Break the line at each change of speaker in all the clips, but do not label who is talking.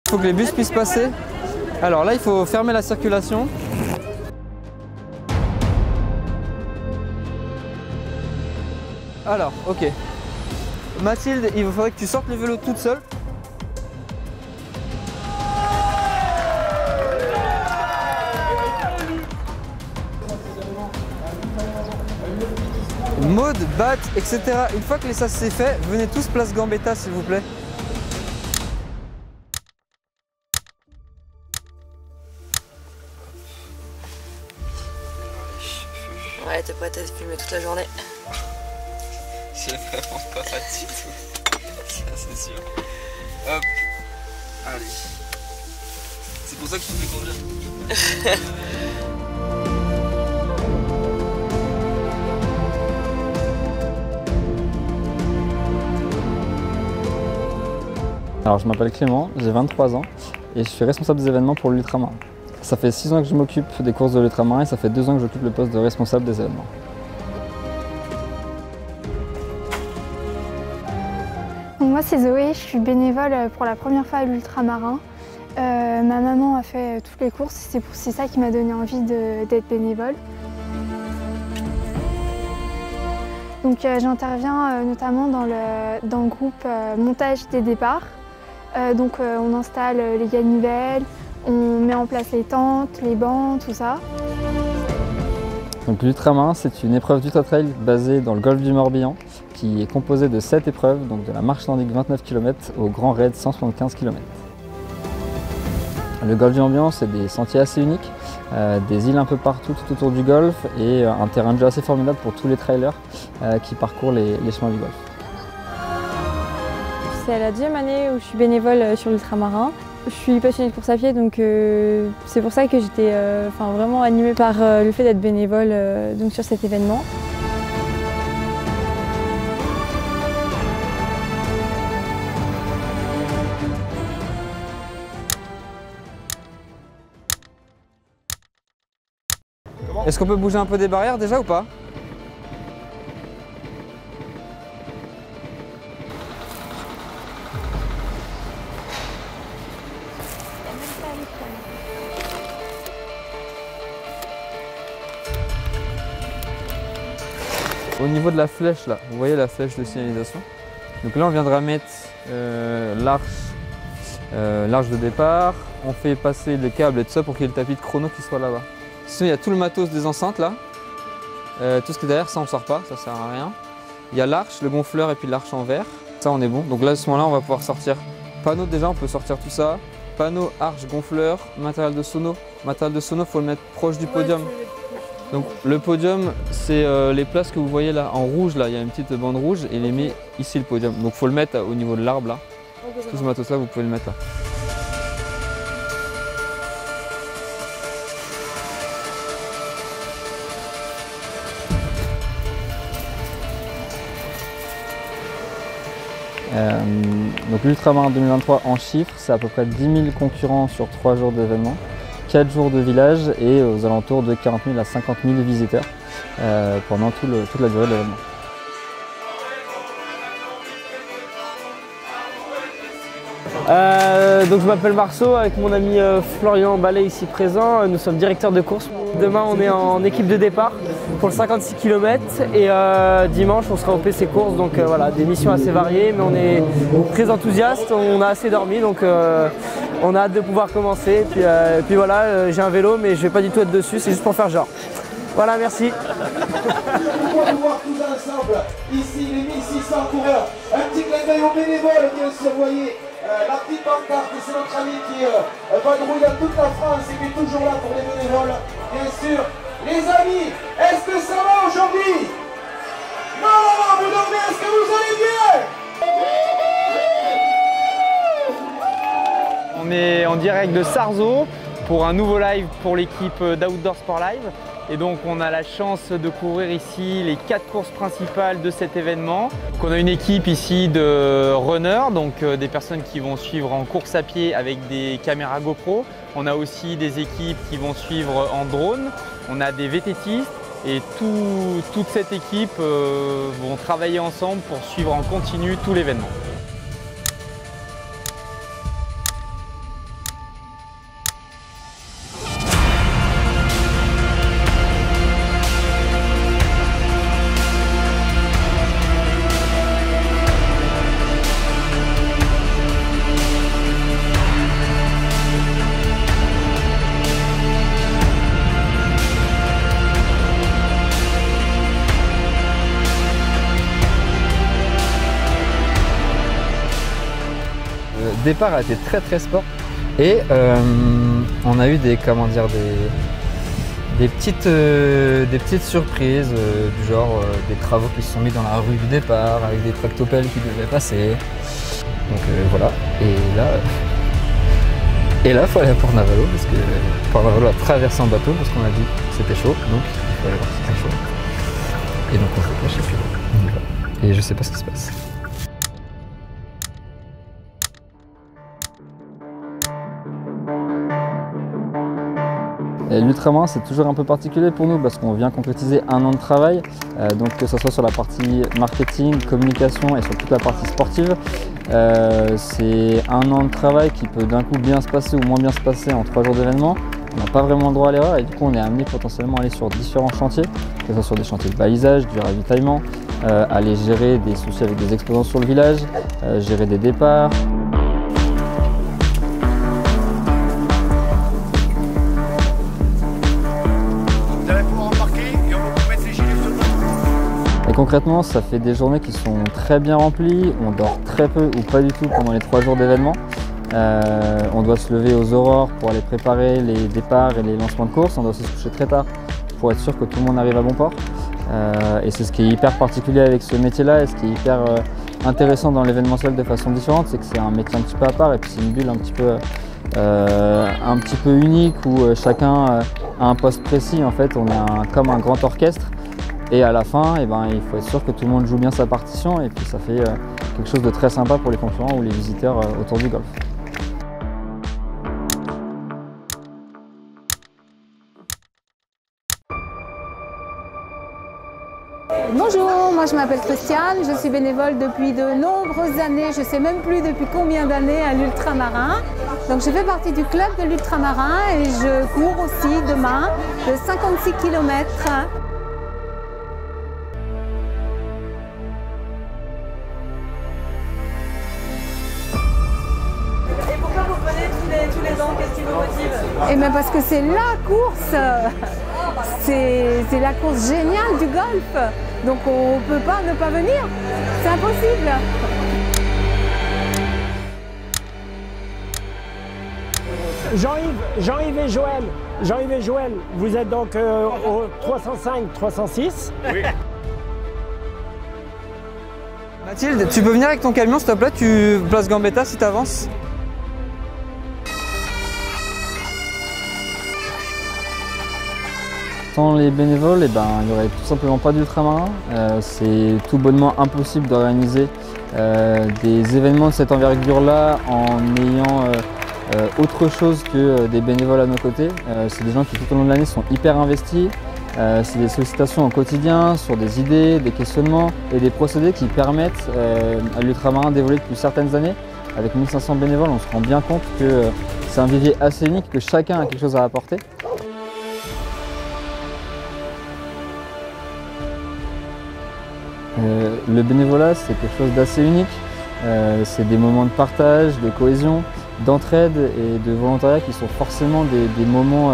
Il faut que les bus puissent passer. Alors là, il faut fermer la circulation. Alors, ok. Mathilde, il faudrait que tu sortes les vélos toute seule. Maude, Bat, etc. Une fois que les sas c'est fait, venez tous place Gambetta s'il vous plaît.
Ouais, t'es prête à te filmer toute la journée.
J'ai vraiment pas du tout. Ça c'est sûr. Hop. Allez. C'est pour ça que je te fais conduire. Alors je m'appelle Clément, j'ai 23 ans et je suis responsable des événements pour l'Ultramarin. Ça fait 6 ans que je m'occupe des courses de l'Ultramarin et ça fait 2 ans que j'occupe le poste de responsable des événements.
Donc moi c'est Zoé, je suis bénévole pour la première fois à l'Ultramarin. Ma maman a fait toutes les courses, c'est ça qui m'a donné envie d'être bénévole. Donc j'interviens notamment dans le groupe montage des départs. On installe les ganivelles, on met en place les tentes, les bancs, tout ça.
L'Ultramarin, c'est une épreuve d'ultra-trail basée dans le golfe du Morbihan qui est composée de 7 épreuves, donc de la marche nordique 29 km au grand raid 175 km. Le golfe du Morbihan, c'est des sentiers assez uniques, des îles un peu partout tout autour du golfe et un terrain de jeu assez formidable pour tous les trailers qui parcourent les chemins du golfe.
C'est la deuxième année où je suis bénévole sur l'Ultramarin. Je suis passionnée de course à pied, donc c'est pour ça que j'étais vraiment animée par le fait d'être bénévole sur cet événement.
Est-ce qu'on peut bouger un peu des barrières déjà ou pas? Au niveau de la flèche là, vous voyez la flèche de signalisation. Donc là on viendra mettre l'arche de départ. On fait passer les câbles et tout ça pour qu'il y ait le tapis de chrono qui soit là-bas. Sinon il y a tout le matos des enceintes là. Tout ce qui est derrière ça on sort pas, ça sert à rien. Il y a l'arche, le gonfleur et puis l'arche en verre. Ça on est bon. Donc là à ce moment-là on va pouvoir sortir panneau déjà, on peut sortir tout ça. Panneau, arche, gonfleur, matériel de sono. Matériel de sono, il faut le mettre proche du podium. Donc le podium, c'est les places que vous voyez là en rouge, là il y a une petite bande rouge et il est mis ici le podium. Donc il faut le mettre au niveau de l'arbre là. Tout ce matos là, vous pouvez le mettre là. Donc l'Ultramarin 2023 en chiffres, c'est à peu près 10 000 concurrents sur 3 jours d'événement, 4 jours de village et aux alentours de 40 000 à 50 000 visiteurs pendant toute la durée de l'événement.
Donc je m'appelle Marceau avec mon ami Florian Ballet ici présent. Nous sommes directeurs de course. Demain on est en équipe de départ pour le 56 km et dimanche on sera au PC course. Donc voilà, des missions assez variées mais on est très enthousiastes, on a assez dormi donc on a hâte de pouvoir commencer. Et puis voilà, j'ai un vélo mais je vais pas du tout être dessus, c'est juste pour faire genre. Voilà, merci.
On va voir tous ensemble, ici les 1600 coureurs, un petit clin d'œil aux bénévoles bien sûr, vous voyez. La petite pancarte, c'est notre ami qui vadrouille dans toute la France et qui est toujours là pour les bénévoles, bien sûr. Les amis, est-ce que ça va aujourd'hui? Non, vous dormez, est-ce que vous allez bien?
On est en direct de Sarzeau pour un nouveau live pour l'équipe d'Outdoor Sport Live. Et donc on a la chance de couvrir ici les 4 courses principales de cet événement. Donc on a une équipe ici de runners, donc des personnes qui vont suivre en course à pied avec des caméras GoPro. On a aussi des équipes qui vont suivre en drone. On a des VTTistes et toute cette équipe vont travailler ensemble pour suivre en continu tout l'événement.
départ a été très très sport et on a eu des petites surprises du genre des travaux qui se sont mis dans la rue du départ avec des tractopelles qui devaient passer. Donc voilà, et là il faut aller à Port-Navalo parce que Port-Navalo a traversé en bateau parce qu'on a dit que c'était chaud, donc il faut aller voir si c'était chaud. Et donc on se cache et puis on y va. Et je sais pas ce qui se passe. L'ultramarin c'est toujours un peu particulier pour nous parce qu'on vient concrétiser 1 an de travail, donc que ce soit sur la partie marketing, communication et sur toute la partie sportive. C'est 1 an de travail qui peut d'un coup bien se passer ou moins bien se passer en 3 jours d'événement. On n'a pas vraiment le droit à l'erreur et du coup on est amené potentiellement à aller sur différents chantiers, que ce soit sur des chantiers de balisage, du ravitaillement, aller gérer des soucis avec des exposants sur le village, gérer des départs. Concrètement, ça fait des journées qui sont très bien remplies, on dort très peu ou pas du tout pendant les 3 jours d'événement. On doit se lever aux aurores pour aller préparer les départs et les lancements de course, on doit aussi se coucher très tard pour être sûr que tout le monde arrive à bon port. Et c'est ce qui est hyper particulier avec ce métier-là et ce qui est hyper intéressant dans l'événementiel de façon différente, c'est que c'est un métier un petit peu à part et puis c'est une bulle un petit peu unique où chacun a un poste précis. En fait, on est comme un grand orchestre. Et à la fin, il faut être sûr que tout le monde joue bien sa partition et puis ça fait quelque chose de très sympa pour les concurrents ou les visiteurs autour du golf.
Bonjour, moi je m'appelle Christiane, je suis bénévole depuis de nombreuses années, je ne sais même plus depuis combien d'années à l'ultramarin. Donc je fais partie du club de l'ultramarin et je cours aussi demain de 56 km.
Tous les ans, qu'est-ce qui vous motive?
Et bien parce que c'est la course, c'est la course géniale du golf, donc on ne peut pas ne pas venir, c'est impossible.
Jean-Yves et Joël, vous êtes donc au 305-306.
Oui.
Mathilde, tu peux venir avec ton camion s'il te plaît, tu places Gambetta si tu avances. Sans les bénévoles, il n'y aurait tout simplement pas d'ultramarin. C'est tout bonnement impossible d'organiser des événements de cette envergure-là en ayant autre chose que des bénévoles à nos côtés. C'est des gens qui tout au long de l'année sont hyper investis. C'est des sollicitations au quotidien sur des idées, des questionnements et des procédés qui permettent à l'ultramarin d'évoluer depuis certaines années. Avec 1500 bénévoles, on se rend bien compte que c'est un vivier assez unique, que chacun a quelque chose à apporter. Le bénévolat, c'est quelque chose d'assez unique. C'est des moments de partage, de cohésion, d'entraide et de volontariat qui sont forcément des moments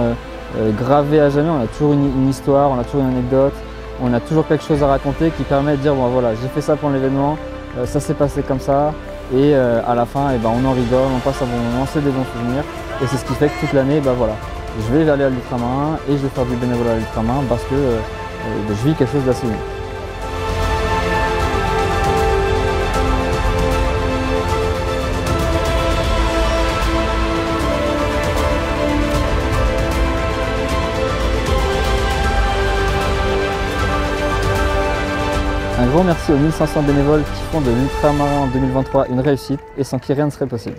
gravés à jamais. On a toujours une histoire, on a toujours une anecdote, on a toujours quelque chose à raconter qui permet de dire bon voilà, j'ai fait ça pour l'événement, ça s'est passé comme ça et à la fin on en rigole, on passe un bon moment, c'est des bons souvenirs et c'est ce qui fait que toute l'année voilà, je vais aller à l'ultramarin et je vais faire du bénévolat à l'ultramarin parce que je vis quelque chose d'assez unique. Un grand merci aux 1500 bénévoles qui font de l'ultramarin en 2023 une réussite et sans qui rien ne serait possible.